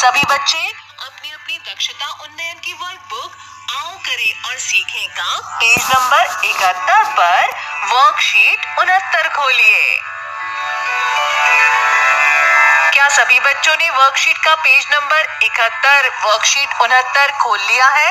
सभी बच्चे अपनी अपनी दक्षता उन्नयन की वर्कबुक आओ करें और सीखें का पेज नंबर 71 पर वर्कशीट 69 खोलिए। क्या सभी बच्चों ने वर्कशीट का पेज नंबर 71 वर्कशीट 69 खोल लिया है?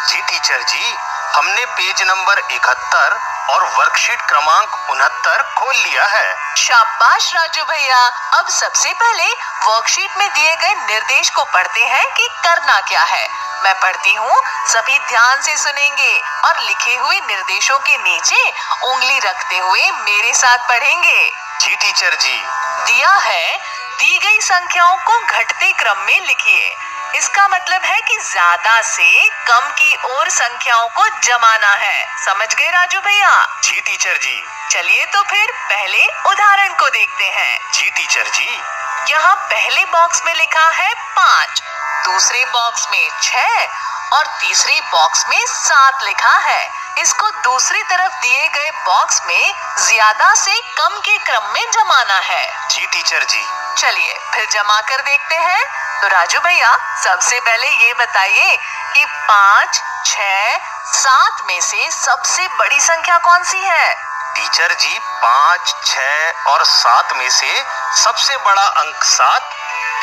जी टीचर जी, हमने पेज नंबर 71 और वर्कशीट क्रमांक 69 खोल लिया है। शाबाश राजू भैया। अब सबसे पहले वर्कशीट में दिए गए निर्देश को पढ़ते हैं कि करना क्या है। मैं पढ़ती हूँ, सभी ध्यान से सुनेंगे और लिखे हुए निर्देशों के नीचे उंगली रखते हुए मेरे साथ पढ़ेंगे। जी टीचर जी। दिया है, दी गई संख्याओं को घटते क्रम में लिखिए। इसका मतलब है कि ज्यादा से कम की ओर संख्याओं को जमाना है। समझ गए राजू भैया? जी टीचर जी। चलिए तो फिर पहले उदाहरण को देखते हैं। जी टीचर जी। यहाँ पहले बॉक्स में लिखा है 5, दूसरे बॉक्स में 6 और तीसरे बॉक्स में 7 लिखा है। इसको दूसरी तरफ दिए गए बॉक्स में ज्यादा से कम के क्रम में जमाना है। जी टीचर जी। चलिए फिर जमा कर देखते हैं। तो राजू भैया, सबसे पहले ये बताइए कि 5, 6, 7 में से सबसे बड़ी संख्या कौन सी है? टीचर जी, 5, 6 और 7 में से सबसे बड़ा अंक 7,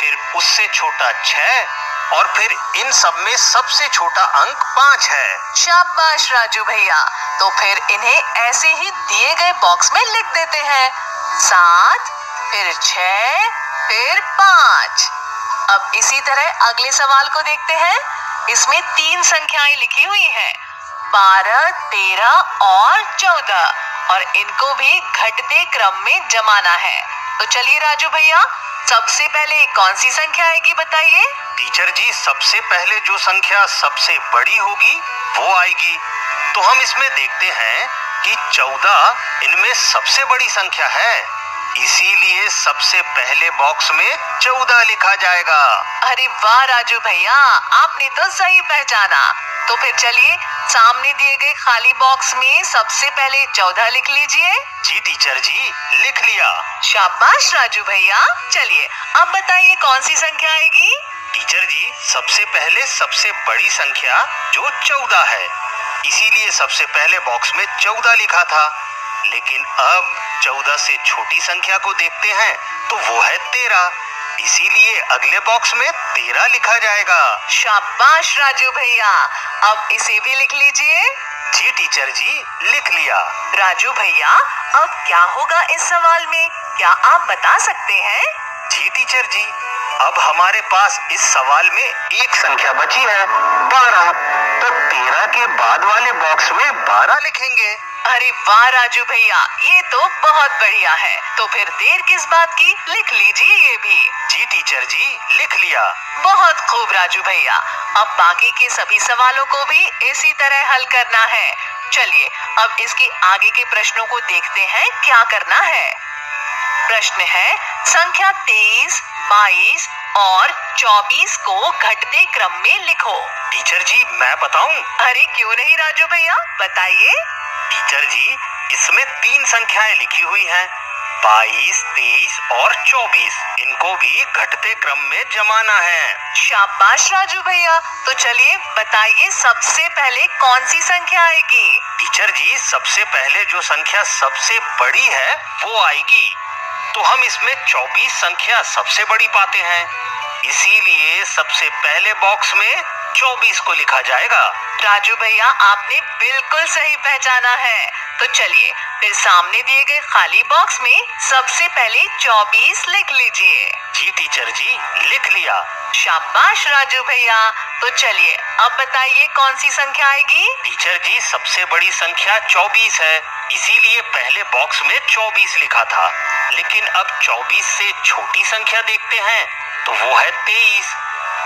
फिर उससे छोटा 6 और फिर इन सब में सबसे छोटा अंक 5 है। शाबाश राजू भैया। तो फिर इन्हें ऐसे ही दिए गए बॉक्स में लिख देते हैं। 7, फिर 6, फिर 5। अब इसी तरह अगले सवाल को देखते हैं। इसमें 3 संख्याएं लिखी हुई हैं, 12, 13 और 14 और इनको भी घटते क्रम में जमाना है। तो चलिए राजू भैया, सबसे पहले कौन सी संख्या आएगी बताइए? टीचर जी, सबसे पहले जो संख्या सबसे बड़ी होगी वो आएगी। तो हम इसमें देखते हैं कि 14 इनमें सबसे बड़ी संख्या है, इसीलिए सबसे पहले बॉक्स में 14 लिखा जाएगा। अरे वाह राजू भैया, आपने तो सही पहचाना। तो फिर चलिए सामने दिए गए खाली बॉक्स में सबसे पहले 14 लिख लीजिए। जी टीचर जी, लिख लिया। शाबाश राजू भैया। चलिए अब बताइए कौन सी संख्या आएगी? टीचर जी, सबसे पहले सबसे बड़ी संख्या जो 14 है, इसीलिए सबसे पहले बॉक्स में 14 लिखा था। लेकिन अब 14 से छोटी संख्या को देखते हैं तो वो है 13, इसीलिए अगले बॉक्स में 13 लिखा जाएगा। शाबाश राजू भैया। अब इसे भी लिख लीजिए। जी टीचर जी, लिख लिया। राजू भैया, अब क्या होगा इस सवाल में, क्या आप बता सकते हैं? जी टीचर जी, अब हमारे पास इस सवाल में एक संख्या बची है, 12। तो 13 के बाद वाले बॉक्स में 12 लिखेंगे। अरे वाह राजू भैया, ये तो बहुत बढ़िया है। तो फिर देर किस बात की, लिख लीजिए ये भी। जी टीचर जी, लिख लिया। बहुत खूब राजू भैया। अब बाकी के सभी सवालों को भी इसी तरह हल करना है। चलिए अब इसके आगे के प्रश्नों को देखते हैं क्या करना है। प्रश्न है, संख्या 23, 22 और 24 को घटते क्रम में लिखो। टीचर जी, मैं बताऊं? अरे क्यों नहीं राजू भैया, बताइए। टीचर जी, इसमें 3 संख्याएं लिखी हुई हैं, 22, 23 और 24। इनको भी घटते क्रम में जमाना है। शाबाश राजू भैया। तो चलिए बताइए सबसे पहले कौन सी संख्या आएगी? टीचर जी, सबसे पहले जो संख्या सबसे बड़ी है वो आएगी। तो हम इसमें 24 संख्या सबसे बड़ी पाते हैं, इसीलिए सबसे पहले बॉक्स में 24 को लिखा जाएगा। राजू भैया, आपने बिल्कुल सही पहचाना है। तो चलिए फिर सामने दिए गए खाली बॉक्स में सबसे पहले 24 लिख लीजिए। जी टीचर जी, लिख लिया। शाबाश राजू भैया। तो चलिए अब बताइए कौन सी संख्या आएगी? टीचर जी, सबसे बड़ी संख्या 24 है, इसीलिए पहले बॉक्स में 24 लिखा था। लेकिन अब 24 से छोटी संख्या देखते हैं तो वो है 23,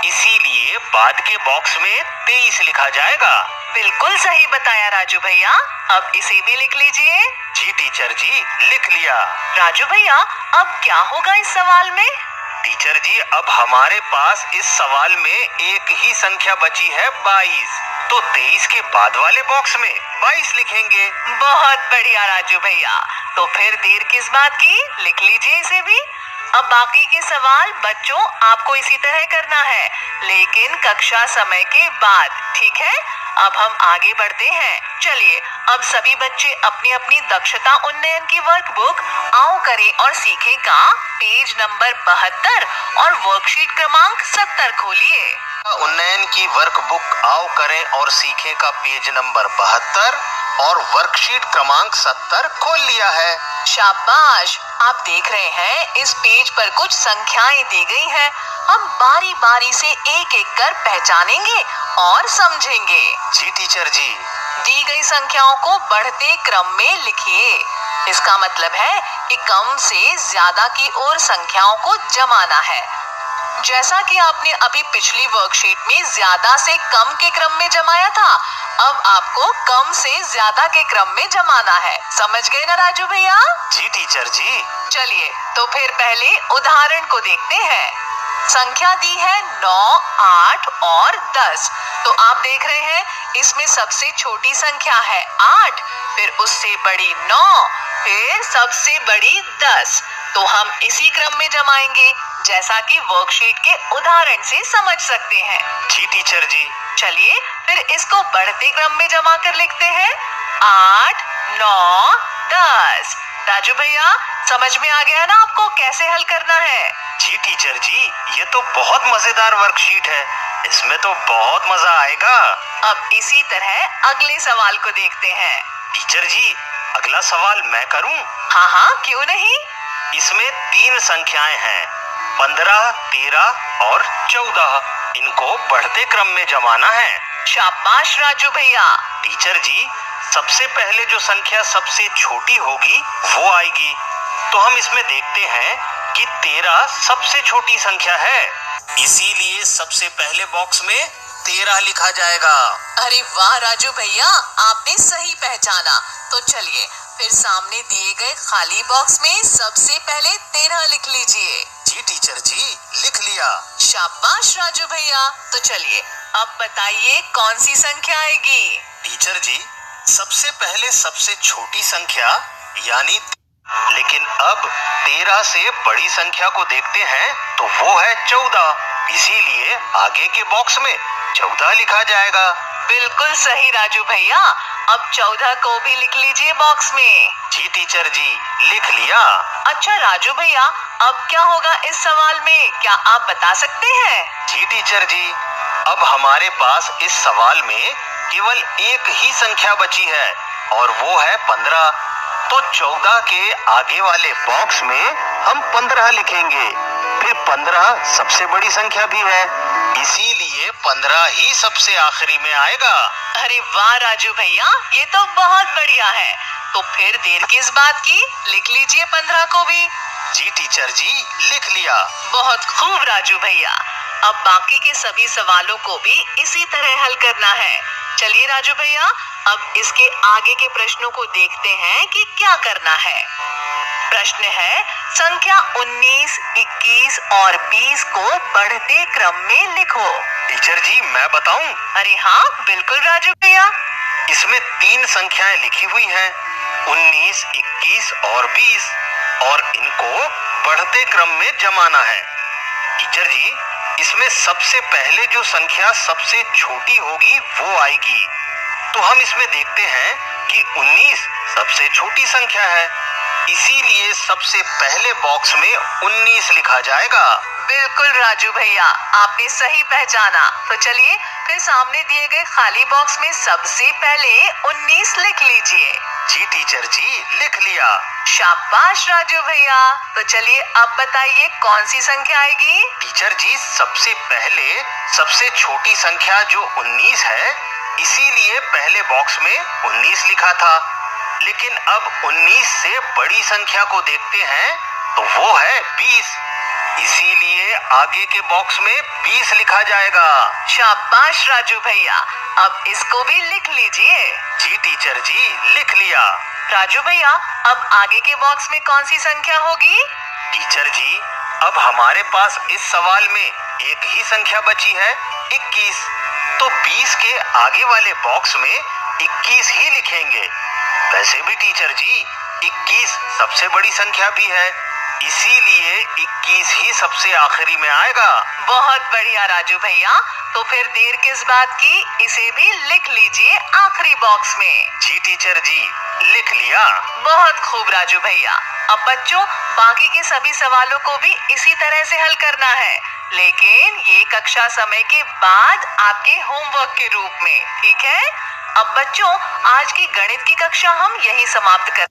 इसीलिए बाद के बॉक्स में 23 लिखा जाएगा। बिल्कुल सही बताया राजू भैया। अब इसे भी लिख लीजिए। जी टीचर जी, लिख लिया। राजू भैया, अब क्या होगा इस सवाल में? टीचर जी, अब हमारे पास इस सवाल में एक ही संख्या बची है, 22। तो 23 के बाद वाले बॉक्स में 22 लिखेंगे। बहुत बढ़िया राजू भैया। तो फिर देर किस बात की, लिख लीजिए इसे भी। अब बाकी के सवाल बच्चों आपको इसी तरह करना है, लेकिन कक्षा समय के बाद, ठीक है? अब हम आगे बढ़ते हैं। चलिए अब सभी बच्चे अपनी अपनी दक्षता उन्नयन की वर्कबुक आओ करें और सीखें का पेज नंबर 72 और वर्कशीट क्रमांक 70 खोलिए। उन्नयन की वर्कबुक आओ करें और सीखें का पेज नंबर 72 और वर्कशीट क्रमांक 70 खोल लिया है। शाबाश, आप देख रहे हैं इस पेज पर कुछ संख्याएं दी गई हैं। हम बारी बारी से एक एक कर पहचानेंगे और समझेंगे। जी टीचर जी। दी गई संख्याओं को बढ़ते क्रम में लिखिए। इसका मतलब है कि कम से ज्यादा की ओर संख्याओं को जमाना है। जैसा कि आपने अभी पिछली वर्कशीट में ज्यादा से कम के क्रम में जमाया था, अब आपको कम से ज्यादा के क्रम में जमाना है। समझ गए ना राजू भैया? जी टीचर जी। चलिए तो फिर पहले उदाहरण को देखते हैं। संख्या दी है 9, 8 और 10। तो आप देख रहे हैं इसमें सबसे छोटी संख्या है 8, फिर उससे बड़ी 9, फिर सबसे बड़ी 10। तो हम इसी क्रम में जमाएंगे जैसा कि वर्कशीट के उदाहरण से समझ सकते हैं। जी टीचर जी। चलिए फिर इसको बढ़ते क्रम में जमा कर लिखते हैं। 8, 9, 10। राजू भैया समझ में आ गया ना आपको कैसे हल करना है? जी टीचर जी, ये तो बहुत मजेदार वर्कशीट है, इसमें तो बहुत मजा आएगा। अब इसी तरह अगले सवाल को देखते हैं। टीचर जी, अगला सवाल मैं करूं? हाँ हाँ, क्यों नहीं। इसमें 3 संख्याएं हैं, 15, 13 और 14। इनको बढ़ते क्रम में जमाना है। शाबाश राजू भैया। टीचर जी, सबसे पहले जो संख्या सबसे छोटी होगी वो आएगी। तो हम इसमें देखते हैं कि 13 सबसे छोटी संख्या है, इसीलिए सबसे पहले बॉक्स में 13 लिखा जाएगा। अरे वाह राजू भैया, आपने सही पहचाना। तो चलिए फिर सामने दिए गए खाली बॉक्स में सबसे पहले 13 लिख लीजिए। जी टीचर जी, लिख लिया। शाबाश राजू भैया। तो चलिए अब बताइए कौन सी संख्या आएगी? टीचर जी, सबसे पहले सबसे छोटी संख्या यानी, लेकिन अब 13 से बड़ी संख्या को देखते हैं तो वो है 14, इसीलिए आगे के बॉक्स में 14 लिखा जाएगा। बिल्कुल सही राजू भैया। अब 14 को भी लिख लीजिए बॉक्स में। जी टीचर जी, लिख लिया। अच्छा राजू भैया, अब क्या होगा इस सवाल में, क्या आप बता सकते हैं? जी टीचर जी, अब हमारे पास इस सवाल में केवल एक ही संख्या बची है और वो है 15। तो 14 के आगे वाले बॉक्स में हम 15 लिखेंगे। फिर 15 सबसे बड़ी संख्या भी है, इसीलिए 15 ही सबसे आखिरी में आएगा। अरे वाह राजू भैया, ये तो बहुत बढ़िया है। तो फिर देर किस बात की, लिख लीजिए 15 को भी। जी टीचर जी, लिख लिया। बहुत खूब राजू भैया। अब बाकी के सभी सवालों को भी इसी तरह हल करना है। चलिए राजू भैया अब इसके आगे के प्रश्नों को देखते हैं कि क्या करना है। प्रश्न है, संख्या 19, 21 और 20 को बढ़ते क्रम में लिखो। टीचर जी, मैं बताऊं? अरे हाँ बिल्कुल राजू भैया। इसमें 3 संख्याएं लिखी हुई हैं, 19, 21 और 20, और इनको बढ़ते क्रम में जमाना है। टीचर जी, इसमें सबसे पहले जो संख्या सबसे छोटी होगी वो आएगी। तो हम इसमें देखते हैं कि 19 सबसे छोटी संख्या है, इसीलिए सबसे पहले बॉक्स में 19 लिखा जाएगा। बिल्कुल राजू भैया, आपने सही पहचाना। तो चलिए फिर सामने दिए गए खाली बॉक्स में सबसे पहले 19 लिख लीजिए। जी टीचर जी, लिख लिया। शाबाश राजू भैया। तो चलिए अब बताइए कौन सी संख्या आएगी? टीचर जी, सबसे पहले सबसे छोटी संख्या जो 19 है, इसीलिए पहले बॉक्स में 19 लिखा था। लेकिन अब 19 से बड़ी संख्या को देखते हैं तो वो है 20, इसीलिए आगे के बॉक्स में 20 लिखा जाएगा। शाबाश राजू भैया, अब इसको भी लिख लीजिए। जी टीचर जी, लिख लिया। राजू भैया अब आगे के बॉक्स में कौन सी संख्या होगी? टीचर जी, अब हमारे पास इस सवाल में एक ही संख्या बची है, 21। तो 20 के आगे वाले बॉक्स में 21 ही लिखेंगे। वैसे भी टीचर जी, 21 सबसे बड़ी संख्या भी है, इसीलिए 21 ही सबसे आखिरी में आएगा। बहुत बढ़िया राजू भैया, तो फिर देर किस बात की, इसे भी लिख लीजिए आखिरी बॉक्स में। जी टीचर जी, लिख लिया। बहुत खूब राजू भैया। अब बच्चों, बाकी के सभी सवालों को भी इसी तरह से हल करना है, लेकिन ये कक्षा समय के बाद आपके होमवर्क के रूप में, ठीक है? अब बच्चों, आज की गणित की कक्षा हम यहीं समाप्त कर